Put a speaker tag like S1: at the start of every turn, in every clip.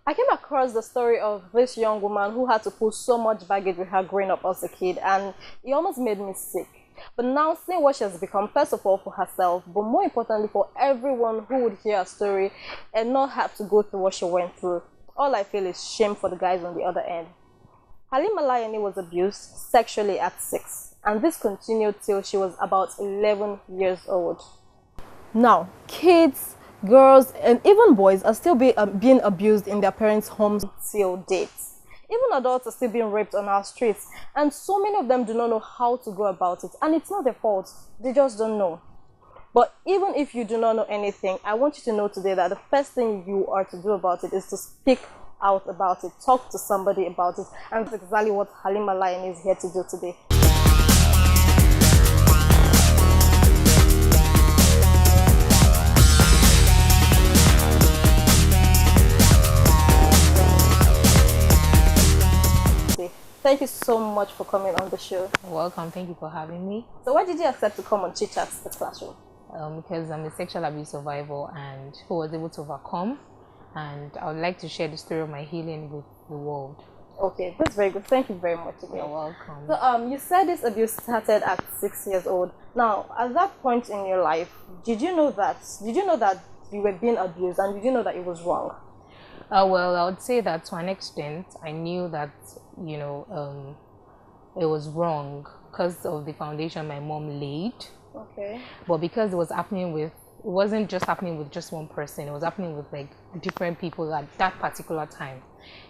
S1: I came across the story of this young woman who had to pull so much baggage with her growing up as a kid, and it almost made me sick. But now, seeing what she has become, first of all for herself, but more importantly for everyone who would hear her story and not have to go through what she went through, all I feel is shame for the guys on the other end. Halima Layeni was abused sexually at 6, and this continued till she was about 11 years old. Now, kids, girls, and even boys are still being abused in their parents' homes till date. Even adults are still being raped on our streets, and so many of them do not know how to go about it. And it's not their fault, they just don't know. But even if you do not know anything, I want you to know today that the first thing you are to do about it is to speak out about it, talk to somebody about it, and that's exactly what Halima Layeni is here to do today. Thank you so much for coming on the show.
S2: You're welcome. Thank you for having me.
S1: So why did you accept to come on Chit Chats, the classroom?
S2: Because I'm a sexual abuse survivor and who was able to overcome, and I would like to share the story of my healing with the world.
S1: Okay, that's very good. Thank you very much again.
S2: You're welcome.
S1: So you said this abuse started at 6 years old. Now, at that point in your life, did you know that you were being abused, and did you know that it was wrong?
S2: Well, I would say that to an extent, I knew that, it was wrong because of the foundation my mom laid.
S1: Okay.
S2: But because it wasn't just happening with just one person, it was happening with like different people at that particular time.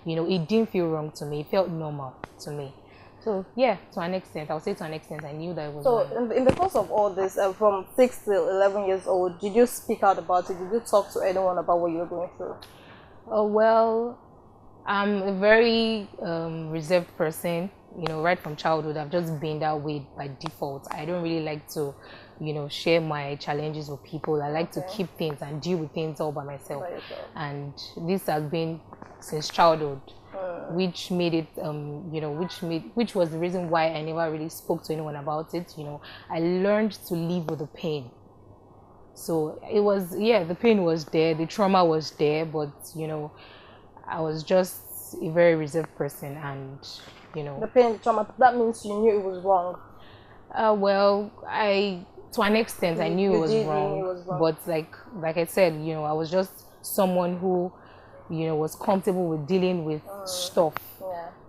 S2: It didn't feel wrong to me. It felt normal to me. So yeah, to an extent, I would say to an extent, I knew that it was wrong.
S1: So in the course of all this, from 6 to 11 years old, did you speak out about it? Did you talk to anyone about what you were going through?
S2: Well, I'm a very reserved person. Right from childhood, I've just been that way by default. I don't really like to, share my challenges with people. I like to keep things and deal with things all by myself. And this has been since childhood, which made it, which was the reason why I never really spoke to anyone about it. I learned to live with the pain. So it was, the pain was there, the trauma was there, but I was just a very reserved person, and
S1: the pain, the trauma, that means you knew it was wrong.
S2: Well, to an extent, I knew it was wrong, but like I said, I was just someone who was comfortable with dealing with stuff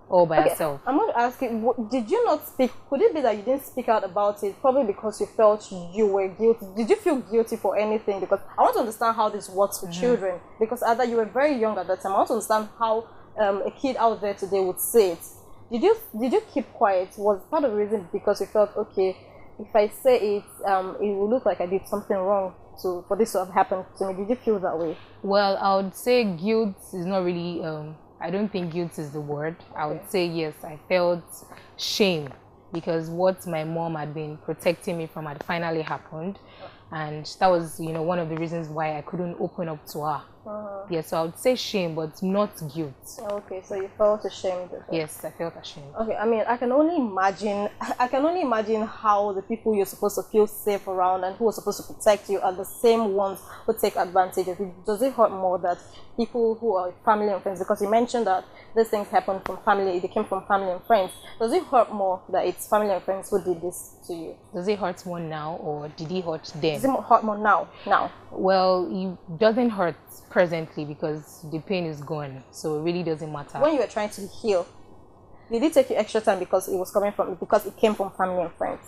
S2: all by herself.
S1: I'm going to ask you, did you not speak? Could it be that you didn't speak out about it probably because you felt you were guilty? Did you feel guilty for anything? Because I want to understand how this works for children, because either you were very young at that time. I want to understand how a kid out there today would say it. Did you keep quiet? Was part of the reason because you felt, okay, if I say it, it will look like I did something wrong for this to have happened to me? Did you feel that way?
S2: Well, I would say guilt is not really I don't think guilt is the word. I would say yes, I felt shame because what my mom had been protecting me from had finally happened, and that was one of the reasons why I couldn't open up to her. Yes, so I would say shame, but not guilt.
S1: Okay, so you felt ashamed.
S2: Yes, I felt ashamed.
S1: Okay, I mean, I can only imagine how the people you're supposed to feel safe around and who are supposed to protect you are the same ones who take advantage of it. Does it hurt more that people who are family and friends, because you mentioned that these things happen from family, they came from family and friends. Does it hurt more that it's family and friends who did this to you?
S2: Does it hurt more now, or did it hurt then?
S1: Does it hurt more now?
S2: Well, it doesn't hurt presently because the pain is gone, so it really doesn't matter.
S1: When you were trying to heal, did it take you extra time because it came from family and friends?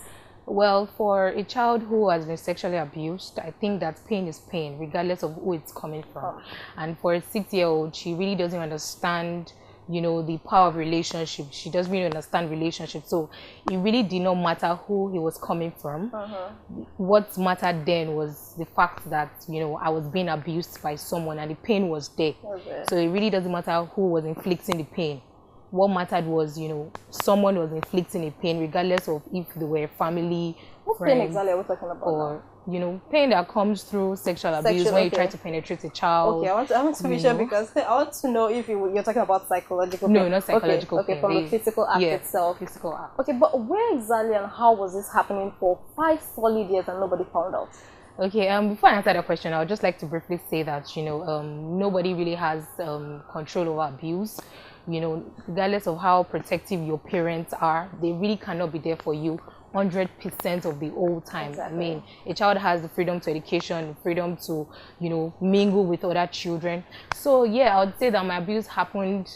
S2: Well, for a child who has been sexually abused, I think that pain is pain regardless of who it's coming from. And for a 6-year-old, she really doesn't understand the power of relationship. She doesn't really understand relationships, so it really did not matter who he was coming from. What mattered then was the fact that I was being abused by someone and the pain was there. So it really doesn't matter who was inflicting the pain. What mattered was someone was inflicting a pain regardless of if they were family,
S1: what pain exactly are we talking about,
S2: or pain that comes through sexual abuse when you try to penetrate a child.
S1: Okay, I want to be sure, because I want to know if you're talking about psychological pain.
S2: No, not psychological pain.
S1: Okay, from the physical act itself.
S2: Physical act.
S1: Okay, but where exactly and how was this happening for 5 solid years and nobody found out?
S2: Okay, before I answer that question, I would just like to briefly say that, nobody really has control over abuse. Regardless of how protective your parents are, they really cannot be there for you 100% of the whole time.
S1: Exactly.
S2: I mean, a child has the freedom to education, the freedom to, mingle with other children. So, yeah, I would say that my abuse happened,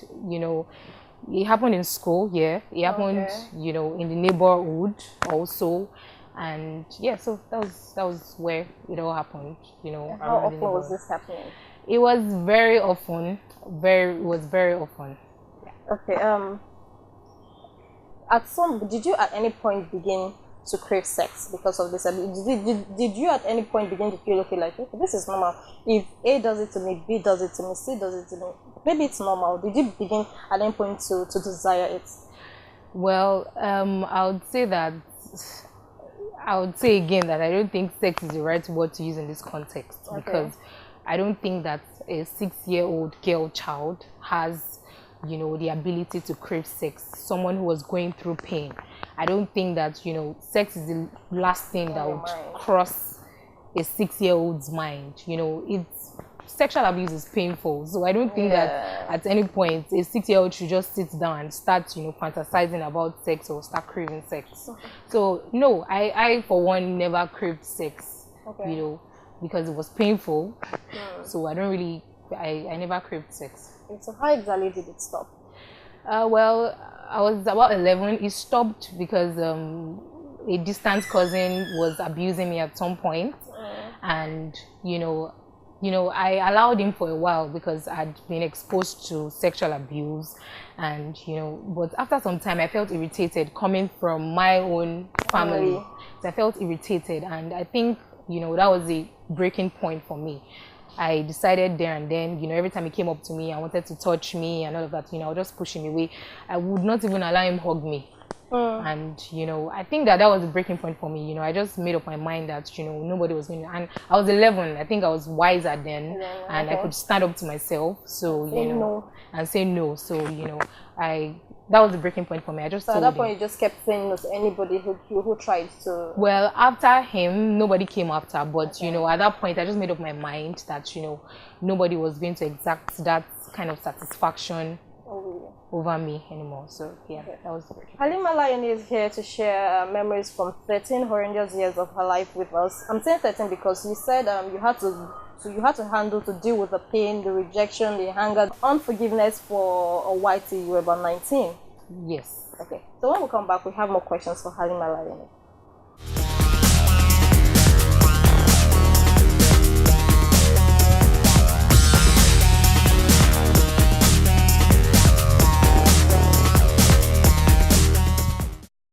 S2: it happened in school, yeah. It happened, in the neighborhood also. And yeah, so that was where it all happened,
S1: And how
S2: around the
S1: often was
S2: neighborhood.
S1: this happening?
S2: It was very often, it was very often.
S1: Okay. Did you at any point begin to crave sex because of this? Did you at any point begin to feel, okay, like, okay, this is normal? If A does it to me, B does it to me, C does it to me, maybe it's normal. Did you begin at any point to desire it?
S2: Well, I would say again that I don't think sex is the right word to use in this context, because I don't think that a 6-year-old girl child has, the ability to crave sex. Someone who was going through pain. I don't think that, sex is the last thing that would cross a 6-year-old's mind. Sexual abuse is painful, so I don't think that at any point a 6-year-old should just sit down and start, fantasizing about sex or start craving sex. So no, I for one never craved sex, because it was painful. So I never craved sex.
S1: So how exactly did it stop?
S2: Well, I was about 11. It stopped because a distant cousin was abusing me at some point, and I allowed him for a while because I'd been exposed to sexual abuse, and but after some time I felt irritated coming from my own family. So I felt irritated, and I think that was the breaking point for me. I decided there and then, every time he came up to me and wanted to touch me and all of that, I would just push him away. I would not even allow him hug me. And I think that was a breaking point for me. I just made up my mind that nobody was going to, and I was 11. I think I was wiser then, and I could stand up to myself. So and say no. So that was the breaking point for me. I just
S1: so at that point you just kept saying no to anybody who tried to.
S2: Well, after him, nobody came after, but at that point I just made up my mind that nobody was going to exact that kind of satisfaction over me anymore. So yeah, that was great.
S1: Halima Layeni is here to share memories from 13 horrendous years of her life with us. I'm saying 13 because you said you had to deal with the pain, the rejection, the anger, unforgiveness for a while till you were about 19.
S2: Yes.
S1: Okay. So when we come back, we have more questions for Halima Layeni.